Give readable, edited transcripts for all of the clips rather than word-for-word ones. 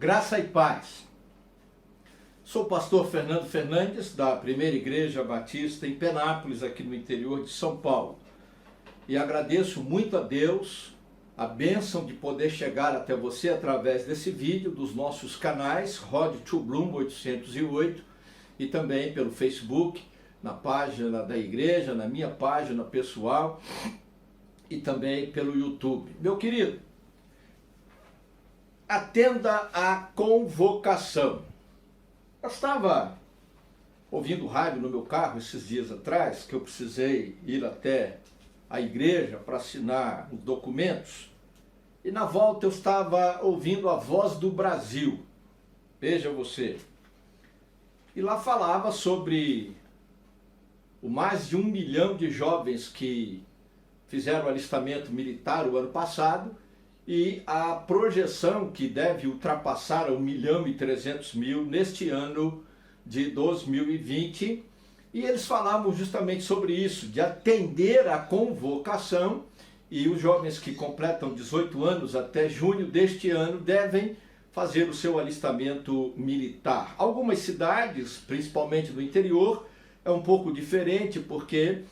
Graça e paz. Sou o pastor Fernando Fernandes, da Primeira Igreja Batista em Penápolis, aqui no interior de São Paulo. E agradeço muito a Deus a bênção de poder chegar até você através desse vídeo, dos nossos canais, Road to Bloom 808, e também pelo Facebook, na página da igreja, na minha página pessoal, e também pelo YouTube. Meu querido, atenda à convocação. Eu estava ouvindo rádio no meu carro esses dias atrás, que eu precisei ir até a igreja para assinar os documentos, e na volta eu estava ouvindo a Voz do Brasil. Veja você. E lá falava sobre o mais de 1 milhão de jovens que fizeram alistamento militar o ano passado, e a projeção que deve ultrapassar 1.300.000 neste ano de 2020, e eles falavam justamente sobre isso, de atender à convocação, e os jovens que completam 18 anos até junho deste ano devem fazer o seu alistamento militar. Algumas cidades, principalmente do interior, é um pouco diferente porque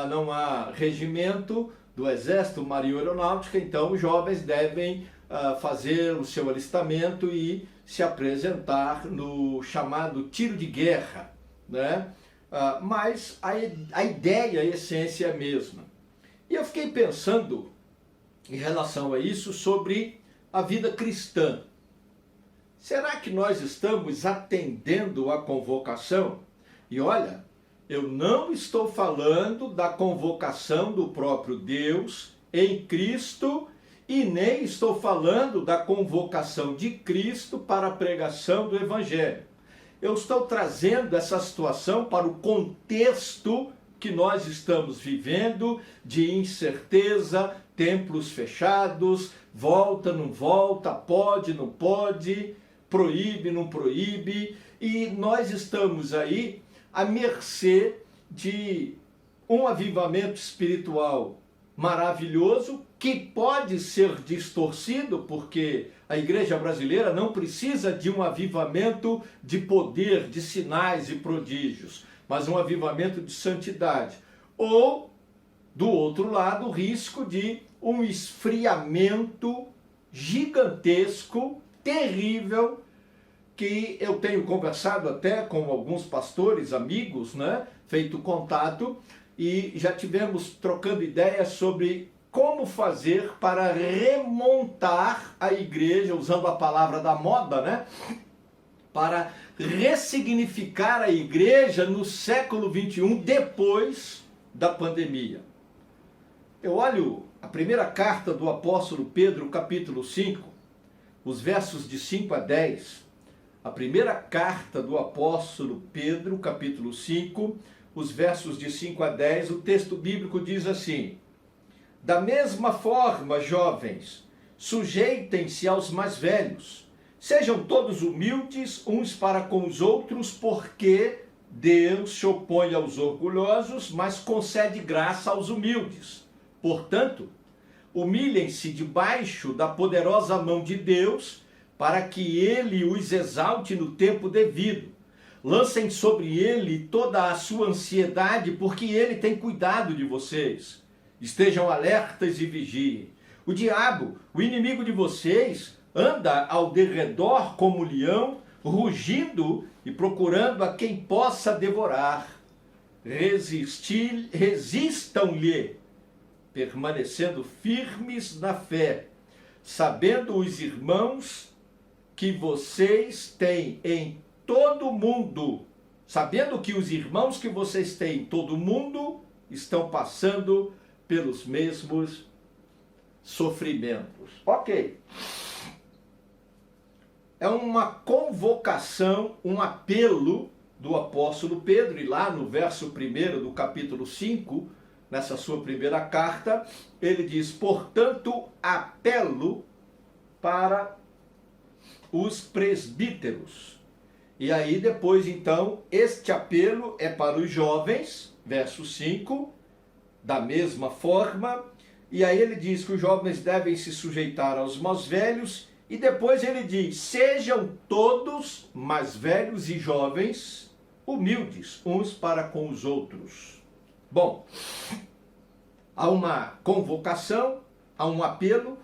não há regimento do Exército, Marinha Aeronáutica, então os jovens devem fazer o seu alistamento e se apresentar no chamado tiro de guerra, né? Mas a ideia, a essência é a mesma. E eu fiquei pensando em relação a isso sobre a vida cristã. Será que nós estamos atendendo à convocação? E olha, eu não estou falando da convocação do próprio Deus em Cristo e nem estou falando da convocação de Cristo para a pregação do Evangelho. Eu estou trazendo essa situação para o contexto que nós estamos vivendo de incerteza, templos fechados, volta, não volta, pode, não pode, proíbe, não proíbe, e nós estamos aí à mercê de um avivamento espiritual maravilhoso que pode ser distorcido, porque a igreja brasileira não precisa de um avivamento de poder, de sinais e prodígios, mas um avivamento de santidade. Ou, do outro lado, o risco de um esfriamento gigantesco, terrível, que eu tenho conversado até com alguns pastores, amigos, né? Feito contato, e já tivemos trocando ideias sobre como fazer para remontar a igreja, usando a palavra da moda, né? Para ressignificar a igreja no século XXI, depois da pandemia. Eu olho a primeira carta do apóstolo Pedro, capítulo 5, os versos de 5 a 10, a primeira carta do apóstolo Pedro, capítulo 5, os versos de 5 a 10, o texto bíblico diz assim: da mesma forma, jovens, sujeitem-se aos mais velhos, sejam todos humildes uns para com os outros, porque Deus se opõe aos orgulhosos, mas concede graça aos humildes. Portanto, humilhem-se debaixo da poderosa mão de Deus, para que ele os exalte no tempo devido. Lancem sobre ele toda a sua ansiedade, porque ele tem cuidado de vocês. Estejam alertas e vigiem. O diabo, o inimigo de vocês, anda ao derredor como leão, rugindo e procurando a quem possa devorar. Resistam-lhe, permanecendo firmes na fé, sabendo os irmãos que vocês têm em todo o mundo, sabendo que os irmãos que vocês têm em todo o mundo estão passando pelos mesmos sofrimentos. Ok. É uma convocação, um apelo do apóstolo Pedro, e lá no verso 1 do capítulo 5, nessa sua primeira carta, ele diz: portanto, apelo para os presbíteros. E aí depois, então, este apelo é para os jovens, verso 5, da mesma forma, e aí ele diz que os jovens devem se sujeitar aos mais velhos E depois ele diz: sejam todos, mais velhos e jovens, humildes uns para com os outros. Bom, há uma convocação, há um apelo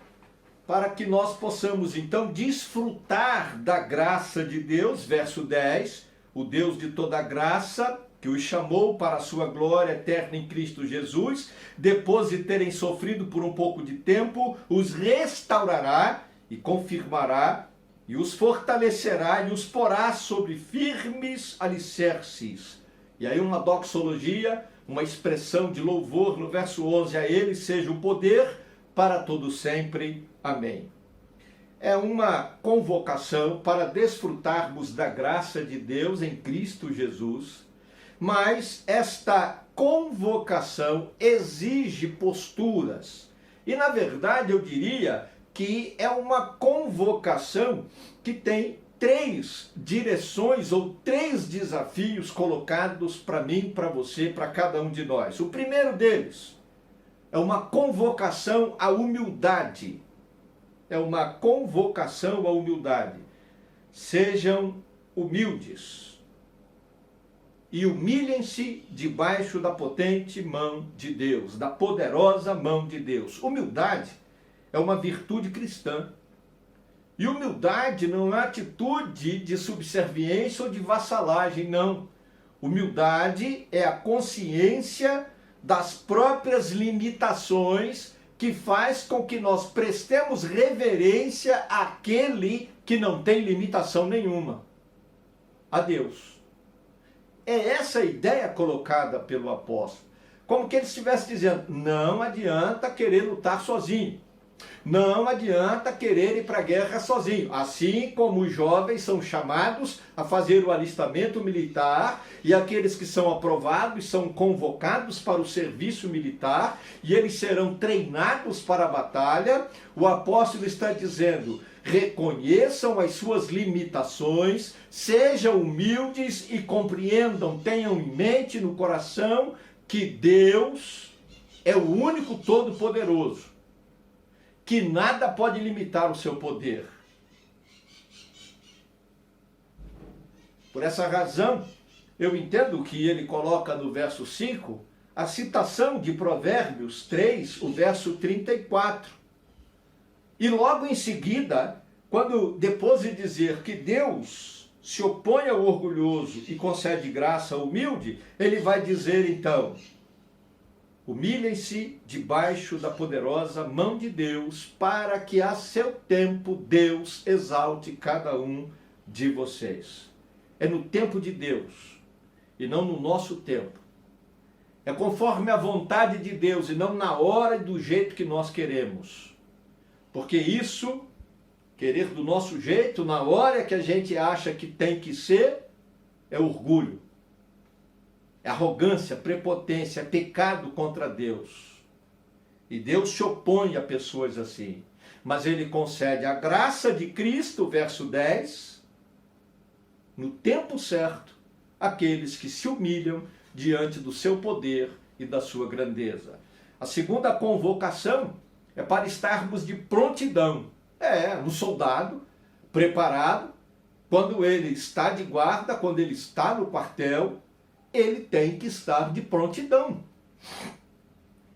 para que nós possamos então desfrutar da graça de Deus, verso 10, o Deus de toda graça, que os chamou para a sua glória eterna em Cristo Jesus, depois de terem sofrido por um pouco de tempo, os restaurará e confirmará, e os fortalecerá e os porá sobre firmes alicerces. E aí uma doxologia, uma expressão de louvor no verso 11, a ele seja o poder para todo sempre. Amém. É uma convocação para desfrutarmos da graça de Deus em Cristo Jesus, mas esta convocação exige posturas. E na verdade eu diria que é uma convocação que tem 3 direções ou 3 desafios colocados para mim, para você, para cada um de nós. O primeiro deles é uma convocação à humildade. É uma convocação à humildade. Sejam humildes e humilhem-se debaixo da potente mão de Deus, da poderosa mão de Deus. Humildade é uma virtude cristã. E humildade não é atitude de subserviência ou de vassalagem, não. Humildade é a consciência das próprias limitações que faz com que nós prestemos reverência àquele que não tem limitação nenhuma, a Deus. É essa a ideia colocada pelo apóstolo. Como que ele estivesse dizendo: não adianta querer lutar sozinho. Não adianta querer ir para a guerra sozinho. Assim como os jovens são chamados a fazer o alistamento militar, e aqueles que são aprovados são convocados para o serviço militar, e eles serão treinados para a batalha, o apóstolo está dizendo: reconheçam as suas limitações, sejam humildes e compreendam, tenham em mente, no coração, que Deus é o único todo-poderoso, que nada pode limitar o seu poder. Por essa razão, eu entendo que ele coloca no verso 5 a citação de Provérbios 3, o verso 34. E logo em seguida, quando depois de dizer que Deus se opõe ao orgulhoso e concede graça ao humilde, ele vai dizer então: humilhem-se debaixo da poderosa mão de Deus, para que a seu tempo Deus exalte cada um de vocês. É no tempo de Deus e não no nosso tempo. É conforme a vontade de Deus e não na hora e do jeito que nós queremos. Porque isso, querer do nosso jeito, na hora que a gente acha que tem que ser, é orgulho. É arrogância, prepotência, é pecado contra Deus. E Deus se opõe a pessoas assim. Mas ele concede a graça de Cristo, verso 10, no tempo certo, àqueles que se humilham diante do seu poder e da sua grandeza. A segunda convocação é para estarmos de prontidão. No soldado, preparado, quando ele está de guarda, quando ele está no quartel, ele tem que estar de prontidão.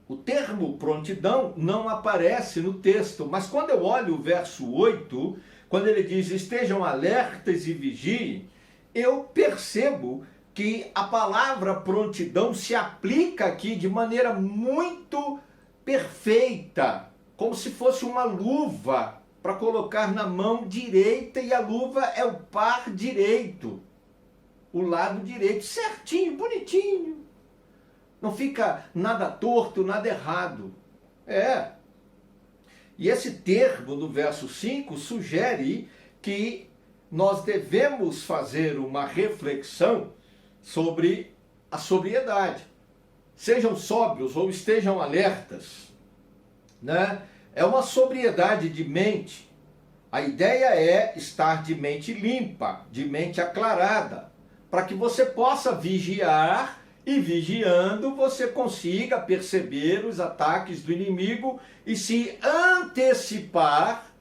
O termo prontidão não aparece no texto, mas quando eu olho o verso 8, quando ele diz: estejam alertas e vigiem, eu percebo que a palavra prontidão se aplica aqui de maneira muito perfeita, como se fosse uma luva para colocar na mão direita, e a luva é o par direito. O lado direito, certinho, bonitinho. Não fica nada torto, nada errado. E esse termo do verso 5 sugere que nós devemos fazer uma reflexão sobre a sobriedade. Sejam sóbrios ou estejam alertas, né? É uma sobriedade de mente. A ideia é estar de mente limpa, de mente aclarada, para que você possa vigiar, e vigiando você consiga perceber os ataques do inimigo e se antecipar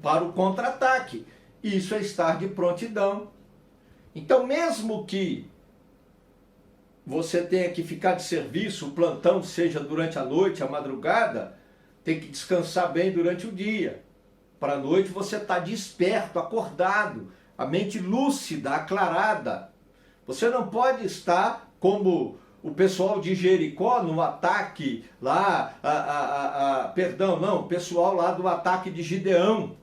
para o contra-ataque. Isso é estar de prontidão. Então, mesmo que você tenha que ficar de serviço, o plantão seja durante a noite, a madrugada, tem que descansar bem durante o dia. Para a noite você estar desperto, acordado, a mente lúcida, aclarada. Você não pode estar como o pessoal de Jericó no ataque lá, o pessoal lá do ataque de Gideão,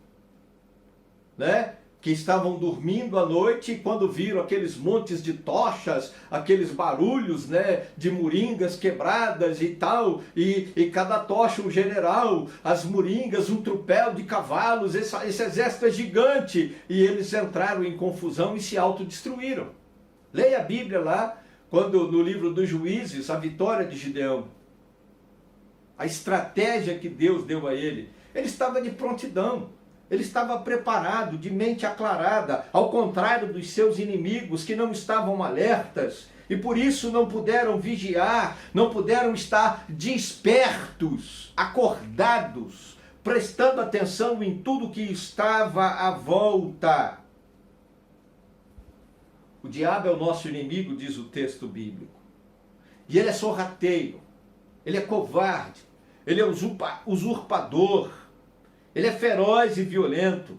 né? Que estavam dormindo à noite e quando viram aqueles montes de tochas, aqueles barulhos, né, de moringas quebradas e tal, e cada tocha um general, as moringas, um tropel de cavalos, esse exército é gigante, e eles entraram em confusão e se autodestruíram. Leia a Bíblia lá, quando no livro dos Juízes, a vitória de Gideão, a estratégia que Deus deu a ele estava de prontidão. Ele estava preparado, de mente aclarada, ao contrário dos seus inimigos que não estavam alertas e por isso não puderam vigiar, não puderam estar despertos, acordados, prestando atenção em tudo que estava à volta. O diabo é o nosso inimigo, diz o texto bíblico. E ele é sorrateiro, ele é covarde, ele é usurpador. Ele é feroz e violento.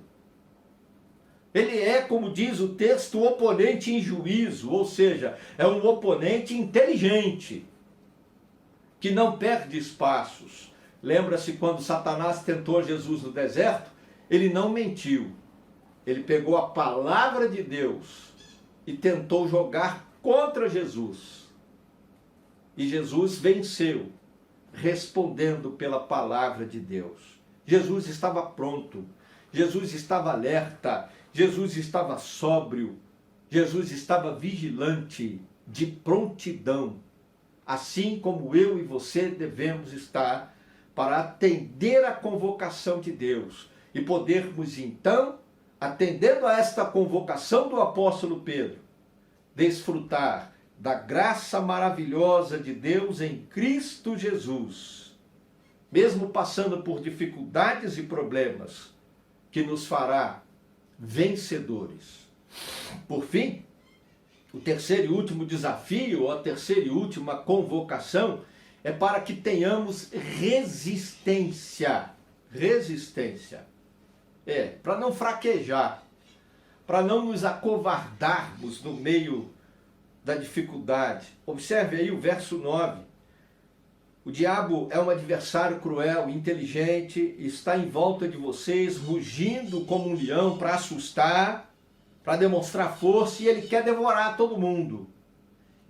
Ele é, como diz o texto, o oponente em juízo, ou seja, é um oponente inteligente, que não perde espaços. Lembra-se quando Satanás tentou Jesus no deserto? Ele não mentiu. Ele pegou a palavra de Deus e tentou jogar contra Jesus. E Jesus venceu, respondendo pela palavra de Deus. Jesus estava pronto, Jesus estava alerta, Jesus estava sóbrio, Jesus estava vigilante, de prontidão, assim como eu e você devemos estar para atender a convocação de Deus e podermos então, atendendo a esta convocação do apóstolo Pedro, desfrutar da graça maravilhosa de Deus em Cristo Jesus, mesmo passando por dificuldades e problemas, que nos fará vencedores. Por fim, o terceiro e último desafio, ou a terceira e última convocação, é para que tenhamos resistência. Resistência. Para não fraquejar, para não nos acovardarmos no meio da dificuldade. Observe aí o verso 9. O diabo é um adversário cruel, inteligente, está em volta de vocês, rugindo como um leão para assustar, para demonstrar força, e ele quer devorar todo mundo.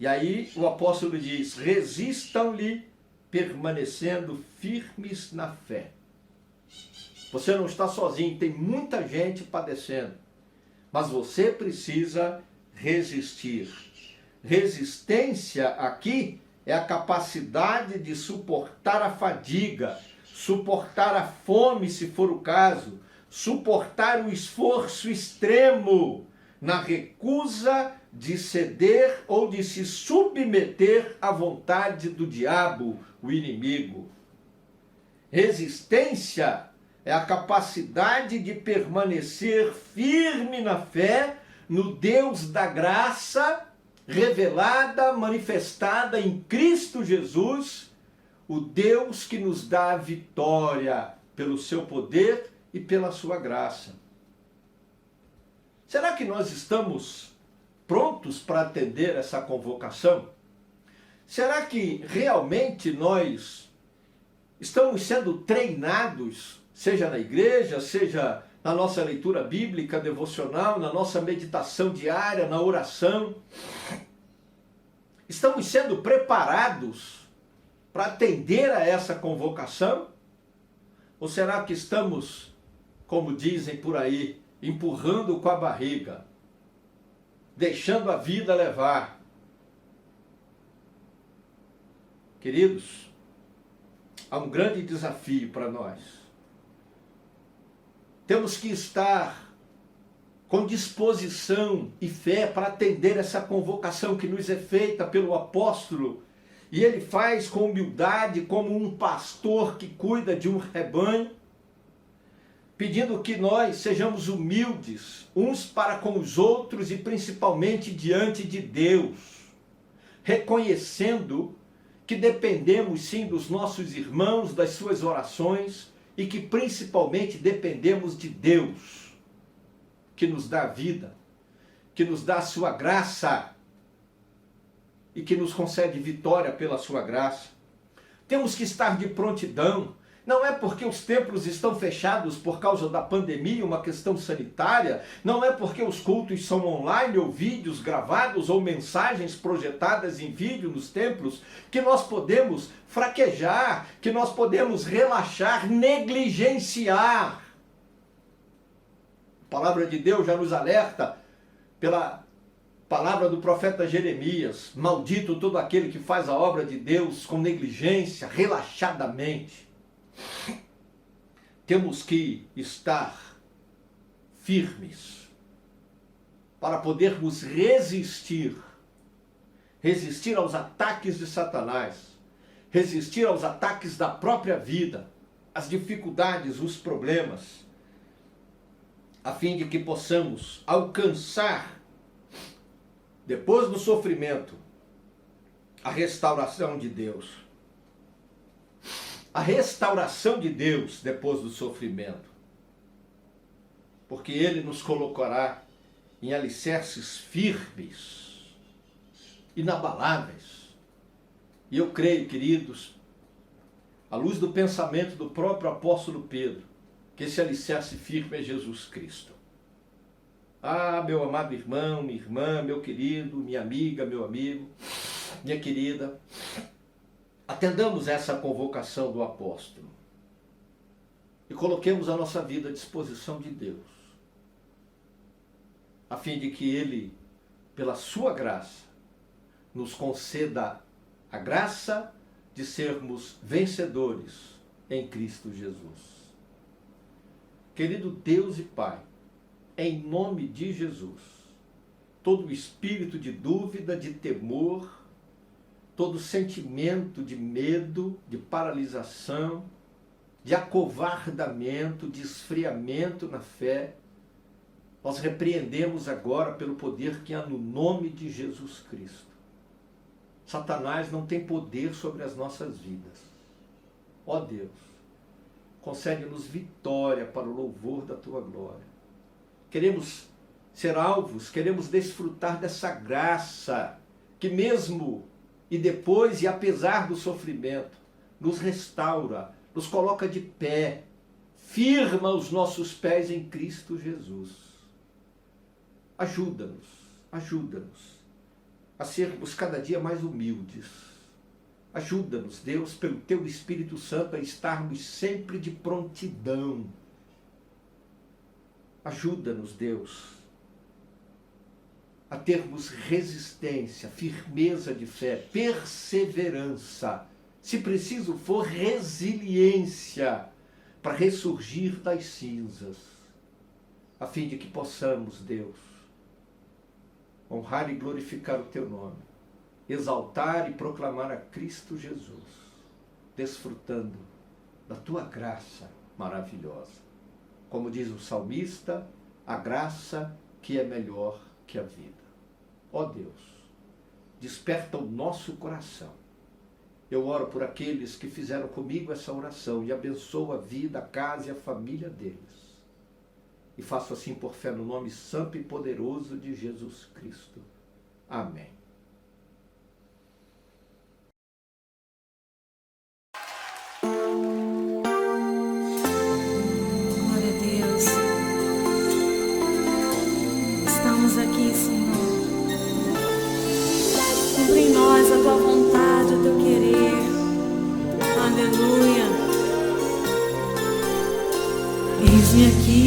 E aí o apóstolo diz, resistam-lhe, permanecendo firmes na fé. Você não está sozinho, tem muita gente padecendo, mas você precisa resistir. Resistência aqui é a capacidade de suportar a fadiga, suportar a fome, se for o caso, suportar o esforço extremo na recusa de ceder ou de se submeter à vontade do diabo, o inimigo. Resistência é a capacidade de permanecer firme na fé no Deus da graça, revelada, manifestada em Cristo Jesus, o Deus que nos dá a vitória pelo seu poder e pela sua graça. Será que nós estamos prontos para atender essa convocação? Será que realmente nós estamos sendo treinados, seja na igreja, seja na nossa leitura bíblica, devocional, na nossa meditação diária, na oração? Estamos sendo preparados para atender a essa convocação? Ou será que estamos, como dizem por aí, empurrando com a barriga, deixando a vida levar? Queridos, há um grande desafio para nós. Temos que estar com disposição e fé para atender essa convocação que nos é feita pelo apóstolo. E ele faz com humildade, como um pastor que cuida de um rebanho. pedindo que nós sejamos humildes uns para com os outros e principalmente diante de Deus, reconhecendo que dependemos sim dos nossos irmãos, das suas orações e que principalmente dependemos de Deus, que nos dá a vida, que nos dá a sua graça e que nos concede vitória pela sua graça. Temos que estar de prontidão. Não é porque os templos estão fechados por causa da pandemia, uma questão sanitária. Não é porque os cultos são online ou vídeos gravados ou mensagens projetadas em vídeo nos templos que nós podemos fraquejar, que nós podemos relaxar, negligenciar. A palavra de Deus já nos alerta pela palavra do profeta Jeremias: maldito todo aquele que faz a obra de Deus com negligência, relaxadamente. Temos que estar firmes para podermos resistir aos ataques de Satanás, resistir aos ataques da própria vida, às dificuldades, os problemas, a fim de que possamos alcançar, depois do sofrimento, a restauração de Deus. A restauração de Deus depois do sofrimento. Porque Ele nos colocará em alicerces firmes, inabaláveis. E eu creio, queridos, à luz do pensamento do próprio apóstolo Pedro, que esse alicerce firme é Jesus Cristo. Ah, meu amado irmão, minha irmã, meu querido, minha amiga, meu amigo, minha querida, atendamos essa convocação do apóstolo e coloquemos a nossa vida à disposição de Deus, a fim de que Ele, pela sua graça, nos conceda a graça de sermos vencedores em Cristo Jesus. Querido Deus e Pai, em nome de Jesus, todo espírito de dúvida, de temor, todo sentimento de medo, de paralisação, de acovardamento, de esfriamento na fé, nós repreendemos agora pelo poder que há no nome de Jesus Cristo. Satanás não tem poder sobre as nossas vidas. Ó Deus, concede-nos vitória para o louvor da Tua glória. Queremos ser alvos, queremos desfrutar dessa graça que mesmo e depois e apesar do sofrimento, nos restaura, nos coloca de pé, firma os nossos pés em Cristo Jesus. Ajuda-nos a sermos cada dia mais humildes. Ajuda-nos, Deus, pelo Teu Espírito Santo, a estarmos sempre de prontidão. Ajuda-nos, Deus, a termos resistência, firmeza de fé, perseverança, se preciso for, resiliência, para ressurgir das cinzas, a fim de que possamos, Deus, honrar e glorificar o Teu nome, exaltar e proclamar a Cristo Jesus, desfrutando da Tua graça maravilhosa. Como diz o salmista, a graça que é melhor que a vida. Ó Deus, desperta o nosso coração. Eu oro por aqueles que fizeram comigo essa oração e abençoo a vida, a casa e a família deles. E faço assim por fé no nome santo e poderoso de Jesus Cristo. Amém. Glória a Deus. Estamos aqui, Senhor. Cumpre em nós a Tua vontade, o Teu querer. Aleluia. Eis-me aqui,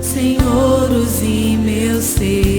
Senhor, use meu ser.